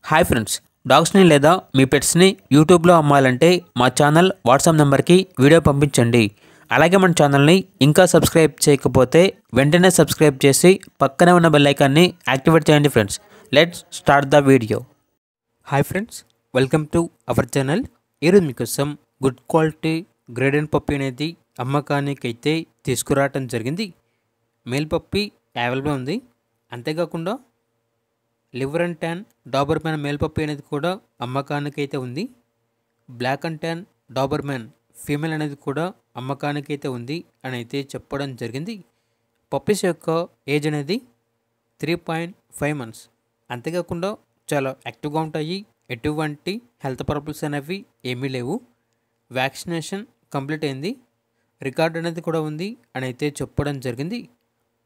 Hi friends, డాగ్స్ని లేదా మీ పెట్స్ని యూట్యూబ్లో అమ్మాలంటే మా ఛానల్ వాట్సాప్ నెంబర్కి వీడియో పంపించండి. అలాగే మన ఛానల్ని ఇంకా సబ్స్క్రైబ్ చేయకపోతే వెంటనే సబ్స్క్రైబ్ చేసి పక్కనే ఉన్న బెల్ ఐకాన్ని యాక్టివేట్ చేయండి friends. Let's start the video. Hi friends, welcome to our channel. ఈరోజు మీకోసం గుడ్ క్వాలిటీ గ్రేడెన్ పప్పీ అనేది అమ్మకానికి అయితే తీసుకురావటం జరిగింది. మేల్ పప్పీ అవైలబుల్ ఉంది. అంతేకాకుండా liver and tan Doberman male puppy అనేది కూడా అమ్మకానికి అయితే ఉంది. Black and tan Doberman female అనేది కూడా అమ్మకానికి అయితే ఉంది అని అయితే చెప్పడం జరిగింది. పప్పీస్ యొక్క ఏజ్ అనేది 3.5 months. అంతేకాకుండా చాలా యాక్టివ్గా ఉంటాయి. ఎటువంటి హెల్త్ ప్రాబ్లమ్స్ అనేవి ఏమీ లేవు. వ్యాక్సినేషన్ కంప్లీట్ అయింది. రికార్డ్ అనేది కూడా ఉంది అని అయితే చెప్పడం జరిగింది.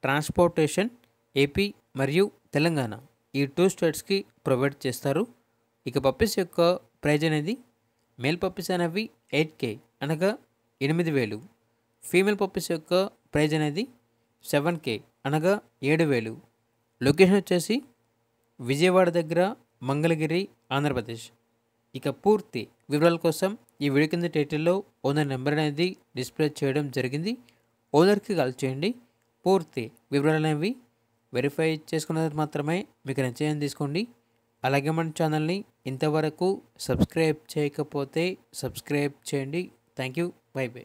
ట్రాన్స్పోర్టేషన్ ఏపీ మరియు తెలంగాణ ఈ 2 స్టేట్స్కి ప్రొవైడ్ చేస్తారు. ఇక పప్పీస్ యొక్క ప్రైజ్ అనేది మేల్ పప్పీస్ అనేవి 8K అనగా 8,000. ఫీమేల్ పప్పీస్ యొక్క ప్రైజ్ అనేది 7K అనగా 7,000. లొకేషన్ వచ్చేసి విజయవాడ దగ్గర మంగళగిరి, ఆంధ్రప్రదేశ్. ఇక పూర్తి వివరాల కోసం ఈ వీడియో కింద టైటిల్లో ఓనర్ నెంబర్ అనేది డిస్ప్లే చేయడం జరిగింది. ఓనర్కి కాల్ చేయండి. పూర్తి వివరాలు అనేవి వెరిఫై చేసుకున్నది మాత్రమే మీకు నచ్చేయని తీసుకోండి. అలాగే మన ఛానల్ని ఇంతవరకు సబ్స్క్రైబ్ చేయకపోతే సబ్స్క్రైబ్ చేయండి. Thank you. By by.